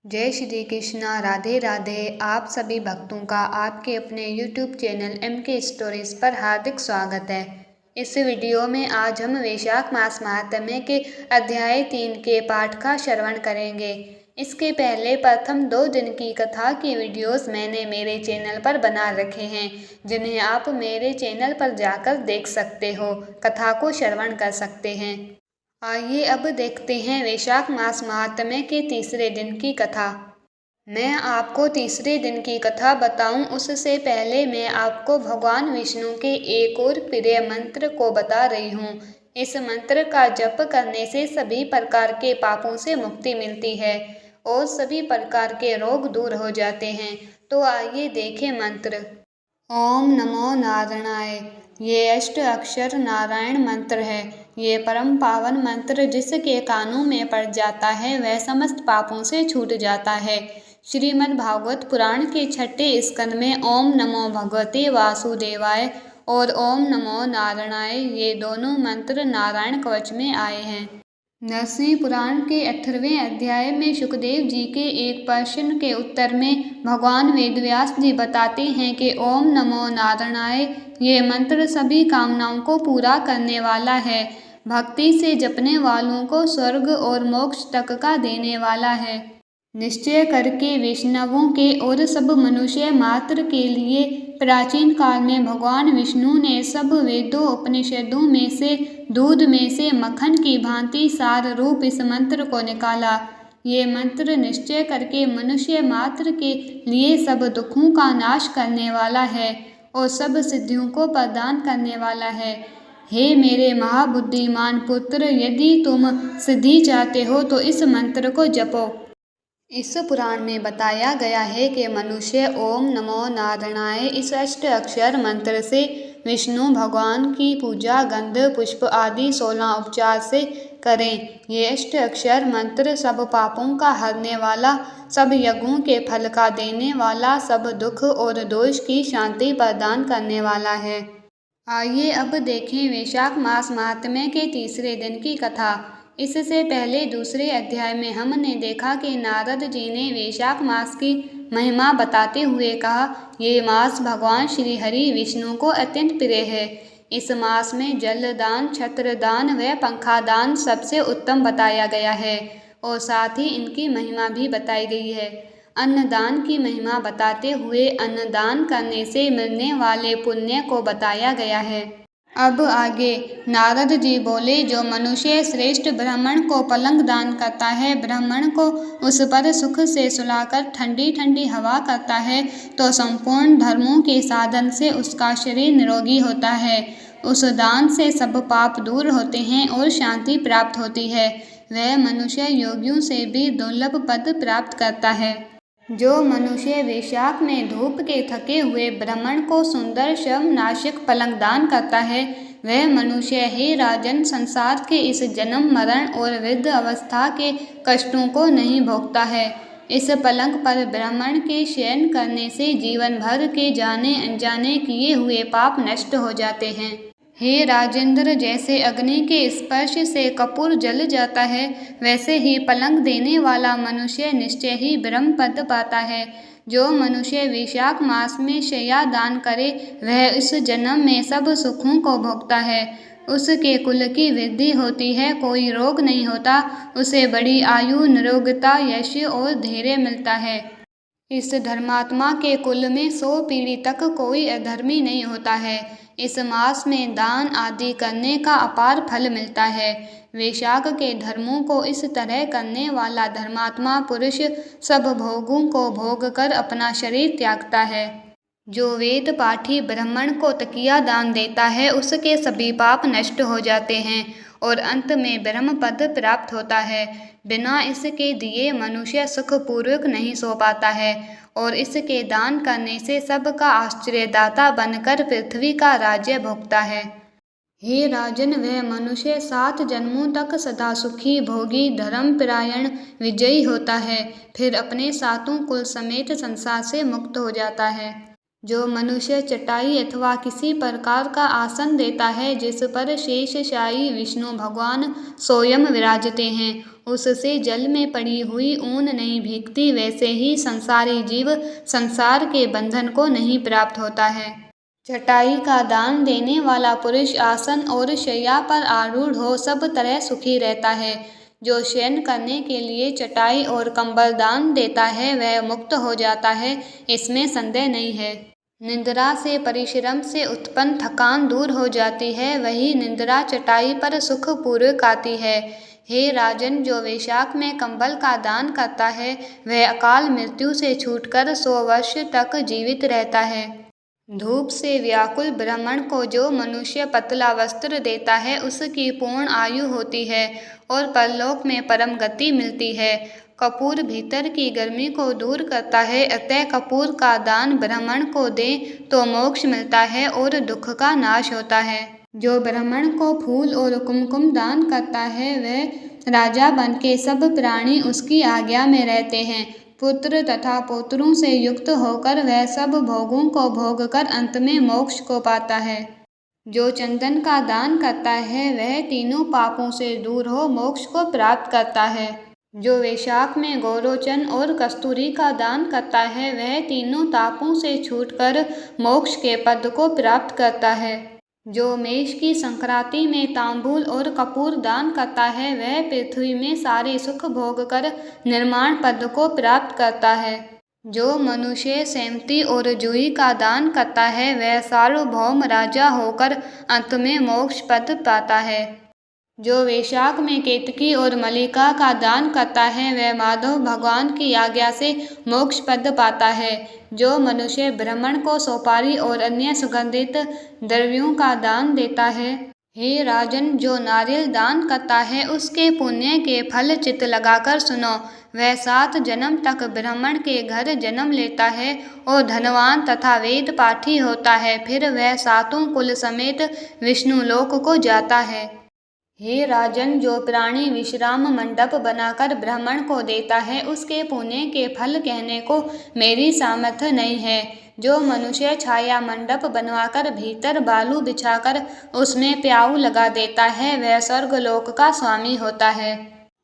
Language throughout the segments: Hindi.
जय श्री कृष्णा, राधे राधे। आप सभी भक्तों का आपके अपने YouTube चैनल MK स्टोरीज पर हार्दिक स्वागत है। इस वीडियो में आज हम वैशाख मास महात्म्य के अध्याय 3 के पाठ का श्रवण करेंगे। इसके पहले प्रथम 2 दिन की कथा की वीडियोस मैंने मेरे चैनल पर बना रखे हैं, जिन्हें आप मेरे चैनल पर जाकर देख सकते हो, कथा को श्रवण कर सकते हैं। आइए अब देखते हैं वैशाख मास महात्म्य के तीसरे दिन की कथा। मैं आपको तीसरे दिन की कथा बताऊं उससे पहले मैं आपको भगवान विष्णु के एक और प्रिय मंत्र को बता रही हूँ। इस मंत्र का जप करने से सभी प्रकार के पापों से मुक्ति मिलती है और सभी प्रकार के रोग दूर हो जाते हैं। तो आइए देखें मंत्र। ओम नमो नारायणाय। ये अष्ट अक्षर नारायण मंत्र है। ये परम पावन मंत्र जिसके कानों में पड़ जाता है वह समस्त पापों से छूट जाता है। श्रीमद् भागवत पुराण के 6ठे स्कंद में ओम नमो भगवते वासुदेवाय और ओम नमो नारायणाय ये दोनों मंत्र नारायण कवच में आए हैं। नरसिंह पुराण के 18वें अध्याय में सुखदेव जी के एक प्रश्न के उत्तर में भगवान वेदव्यास जी बताते हैं कि ओम नमो नारायणाय ये मंत्र सभी कामनाओं को पूरा करने वाला है, भक्ति से जपने वालों को स्वर्ग और मोक्ष तक का देने वाला है। निश्चय करके वैष्णवों के और सब मनुष्य मात्र के लिए प्राचीन काल में भगवान विष्णु ने सब वेदों उपनिषदों में से दूध में से मक्खन की भांति सार रूप इस मंत्र को निकाला। ये मंत्र निश्चय करके मनुष्य मात्र के लिए सब दुखों का नाश करने वाला है और सब सिद्धियों को प्रदान करने वाला है। हे मेरे महाबुद्धिमान पुत्र, यदि तुम सिद्धि चाहते हो तो इस मंत्र को जपो। इस पुराण में बताया गया है कि मनुष्य ओम नमो नारायणाय इस अष्ट अक्षर मंत्र से विष्णु भगवान की पूजा गंध पुष्प आदि 16 उपचार से करें। ये अष्ट अक्षर मंत्र सब पापों का हरने वाला, सब यज्ञों के फल का देने वाला, सब दुख और दोष की शांति प्रदान करने वाला है। आइए अब देखें वैशाख मास महात्म्य के तीसरे दिन की कथा। इससे पहले दूसरे अध्याय में हमने देखा कि नारद जी ने वैशाख मास की महिमा बताते हुए कहा, ये मास भगवान श्री हरि विष्णु को अत्यंत प्रिय है। इस मास में जलदान, छत्रदान व पंखादान सबसे उत्तम बताया गया है और साथ ही इनकी महिमा भी बताई गई है। अन्नदान की महिमा बताते हुए अन्नदान करने से मिलने वाले पुण्य को बताया गया है। अब आगे नारद जी बोले, जो मनुष्य श्रेष्ठ ब्राह्मण को पलंग दान करता है, ब्राह्मण को उस पर सुख से सुलाकर ठंडी ठंडी हवा करता है, तो संपूर्ण धर्मों के साधन से उसका शरीर निरोगी होता है। उस दान से सब पाप दूर होते हैं और शांति प्राप्त होती है। वह मनुष्य योगियों से भी दुर्लभ पद प्राप्त करता है। जो मनुष्य वैशाख में धूप के थके हुए ब्राह्मण को सुंदर शवनाशक पलंग दान करता है, वह मनुष्य, हे राजन, संसार के इस जन्म मरण और वृद्ध अवस्था के कष्टों को नहीं भोगता है। इस पलंग पर ब्राह्मण के शयन करने से जीवन भर के जाने अनजाने किए हुए पाप नष्ट हो जाते हैं। हे राजेंद्र, जैसे अग्नि के स्पर्श से कपूर जल जाता है, वैसे ही पलंग देने वाला मनुष्य निश्चय ही ब्रह्म पद पाता है। जो मनुष्य वैशाख मास में शय्या दान करे, वह इस जन्म में सब सुखों को भोगता है। उसके कुल की वृद्धि होती है, कोई रोग नहीं होता, उसे बड़ी आयु, निरोगता, यश और धैर्य मिलता है। इस धर्मात्मा के कुल में 100 पीढ़ी तक कोई अधर्मी नहीं होता है। इस मास में दान आदि करने का अपार फल मिलता है। वैशाख के धर्मों को इस तरह करने वाला धर्मात्मा पुरुष सब भोगों को भोग कर अपना शरीर त्यागता है। जो वेद पाठी ब्राह्मण को तकिया दान देता है, उसके सभी पाप नष्ट हो जाते हैं और अंत में ब्रह्म पद प्राप्त होता है। बिना इसके दिए मनुष्य सुखपूर्वक नहीं सो पाता है और इसके दान करने से सबका आश्चर्यदाता बनकर पृथ्वी का राज्य भोगता है। हे राजन, वह मनुष्य 7 जन्मों तक सदा सुखी, भोगी, धर्मपरायण, विजयी होता है, फिर अपने 7 कुल समेत संसार से मुक्त हो जाता है। जो मनुष्य चटाई अथवा किसी प्रकार का आसन देता है जिस पर शेषशायी विष्णु भगवान स्वयं विराजते हैं, उससे जल में पड़ी हुई ऊन नहीं भीगती, वैसे ही संसारी जीव संसार के बंधन को नहीं प्राप्त होता है। चटाई का दान देने वाला पुरुष आसन और शैया पर आरूढ़ हो सब तरह सुखी रहता है। जो शयन करने के लिए चटाई और कंबल दान देता है वह मुक्त हो जाता है, इसमें संदेह नहीं है। निद्रा से परिश्रम से उत्पन्न थकान दूर हो जाती है, वही निद्रा चटाई पर सुख पूर्वक आती है। हे राजन, जो वैशाख में कंबल का दान करता है वह अकाल मृत्यु से छूटकर 100 वर्ष तक जीवित रहता है। धूप से व्याकुल ब्राह्मण को जो मनुष्य पतला वस्त्र देता है उसकी पूर्ण आयु होती है और परलोक में परम गति मिलती है। कपूर भीतर की गर्मी को दूर करता है, अतः कपूर का दान ब्राह्मण को दे तो मोक्ष मिलता है और दुख का नाश होता है। जो ब्राह्मण को फूल और कुमकुम दान करता है वह राजा बन के सब प्राणी उसकी आज्ञा में रहते हैं। पुत्र तथा पौत्रों से युक्त होकर वह सब भोगों को भोग कर अंत में मोक्ष को पाता है। जो चंदन का दान करता है वह तीनों पापों से दूर हो मोक्ष को प्राप्त करता है। जो वैशाख में गौरोचन और कस्तूरी का दान करता है वह तीनों तापों से छूटकर मोक्ष के पद को प्राप्त करता है। जो मेष की संक्रांति में तांबूल और कपूर दान करता है वह पृथ्वी में सारे सुख भोग कर निर्माण पद को प्राप्त करता है। जो मनुष्य सेमती और जूही का दान करता है वह सार्वभौम राजा होकर अंत में मोक्ष पद पाता है। जो वैशाख में केतकी और मल्लिका का दान करता है वह माधव भगवान की आज्ञा से मोक्ष पद पाता है। जो मनुष्य ब्राह्मण को सुपारी और अन्य सुगंधित द्रव्यों का दान देता है, हे राजन, जो नारियल दान करता है उसके पुण्य के फल चित्त लगाकर सुनो। वह 7 जन्म तक ब्राह्मण के घर जन्म लेता है और धनवान तथा वेद पाठी होता है, फिर वह 7 कुल समेत विष्णु लोक को जाता है। हे राजन, जो प्राणी विश्राम मंडप बनाकर ब्राह्मण को देता है उसके पुण्य के फल कहने को मेरी सामर्थ्य नहीं है। जो मनुष्य छाया मंडप बनवाकर भीतर बालू बिछाकर उसमें प्याऊ लगा देता है वह स्वर्गलोक का स्वामी होता है।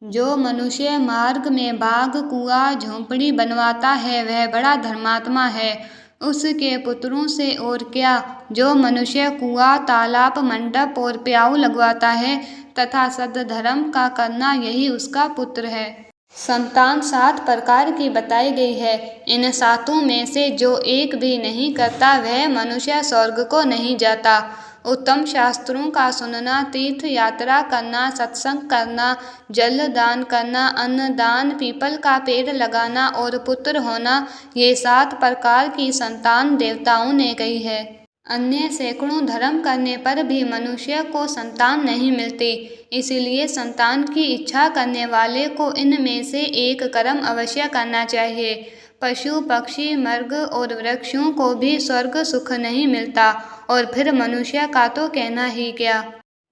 जो मनुष्य मार्ग में बाग कुआं झोंपड़ी बनवाता है वह बड़ा धर्मात्मा है, उसके पुत्रों से और क्या। जो मनुष्य कुआं तालाब मंडप और प्याऊ लगवाता है तथा सद्धर्म का करना यही उसका पुत्र है। संतान 7 प्रकार की बताई गई है, इन 7 में से जो एक भी नहीं करता वह मनुष्य स्वर्ग को नहीं जाता। उत्तम शास्त्रों का सुनना, तीर्थ यात्रा करना, सत्संग करना, जल दान करना, अन्नदान, पीपल का पेड़ लगाना और पुत्र होना, ये 7 प्रकार की संतान देवताओं ने कही है। अन्य सैकड़ों धर्म करने पर भी मनुष्य को संतान नहीं मिलती, इसलिए संतान की इच्छा करने वाले को इनमें से एक कर्म अवश्य करना चाहिए। पशु पक्षी मृग और वृक्षों को भी स्वर्ग सुख नहीं मिलता और फिर मनुष्य का तो कहना ही क्या।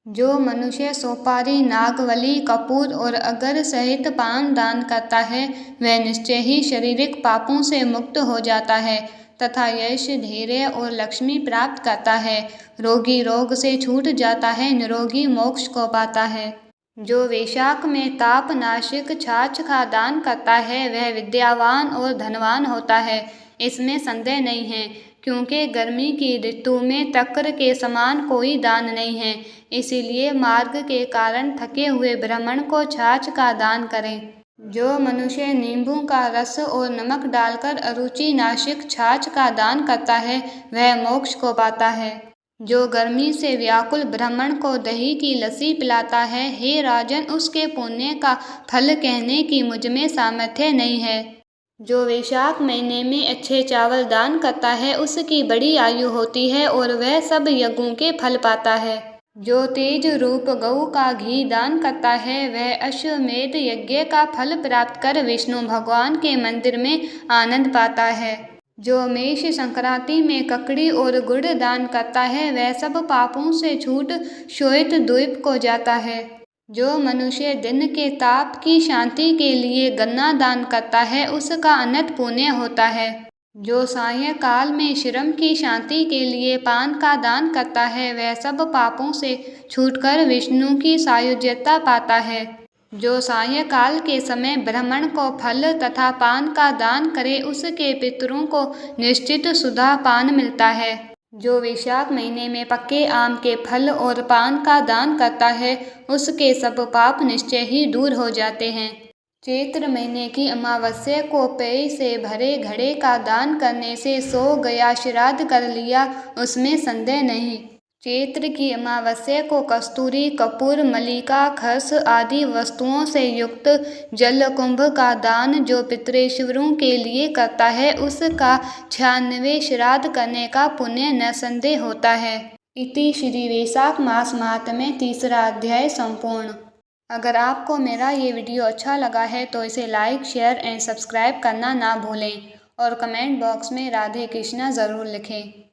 जो मनुष्य सोपारी, नागवली, कपूर और अगर सहित पान दान करता है वह निश्चय ही शारीरिक पापों से मुक्त हो जाता है तथा यश, धैर्य और लक्ष्मी प्राप्त करता है। रोगी रोग से छूट जाता है, निरोगी मोक्ष को पाता है। जो वैशाख में ताप नाशक छाछ का दान करता है वह विद्यावान और धनवान होता है, इसमें संदेह नहीं है, क्योंकि गर्मी की ऋतु में तक्र के समान कोई दान नहीं है। इसीलिए मार्ग के कारण थके हुए ब्राह्मण को छाछ का दान करें। जो मनुष्य नींबू का रस और नमक डालकर अरुचि नाशक छाछ का दान करता है वह मोक्ष को पाता है। जो गर्मी से व्याकुल ब्राह्मण को दही की लस्सी पिलाता है, हे राजन, उसके पुण्य का फल कहने की मुझमें सामर्थ्य नहीं है। जो वैशाख महीने में अच्छे चावल दान करता है उसकी बड़ी आयु होती है और वह सब यज्ञों के फल पाता है। जो तेज रूप गऊ का घी दान करता है वह अश्वमेध यज्ञ का फल प्राप्त कर विष्णु भगवान के मंदिर में आनंद पाता है। जो मेष संक्रांति में ककड़ी और गुड़ दान करता है वह सब पापों से छूट श्वेत द्वीप को जाता है। जो मनुष्य दिन के ताप की शांति के लिए गन्ना दान करता है उसका अनंत पुण्य होता है। जो सायंकाल में श्रम की शांति के लिए पान का दान करता है वह सब पापों से छूटकर विष्णु की सायुज्यता पाता है। जो सायंकाल के समय ब्राह्मण को फल तथा पान का दान करे उसके पितरों को निश्चित सुधा पान मिलता है। जो वैशाख महीने में पके आम के फल और पान का दान करता है उसके सब पाप निश्चय ही दूर हो जाते हैं। चैत्र महीने की अमावस्या को पेय से भरे घड़े का दान करने से सो गया श्राद्ध कर लिया उसमें संदेह नहीं। चैत्र की अमावस्या को कस्तूरी कपूर मलिका खस आदि वस्तुओं से युक्त जल कुंभ का दान जो पितृश्वरों के लिए करता है उसका 96 श्राद्ध करने का पुण्य न संदेह होता है। इति श्री वैशाख मास महात्म्य तीसरा अध्याय संपूर्ण। अगर आपको मेरा ये वीडियो अच्छा लगा है तो इसे लाइक शेयर एंड सब्सक्राइब करना ना भूलें और कमेंट बॉक्स में राधे कृष्णा ज़रूर लिखें।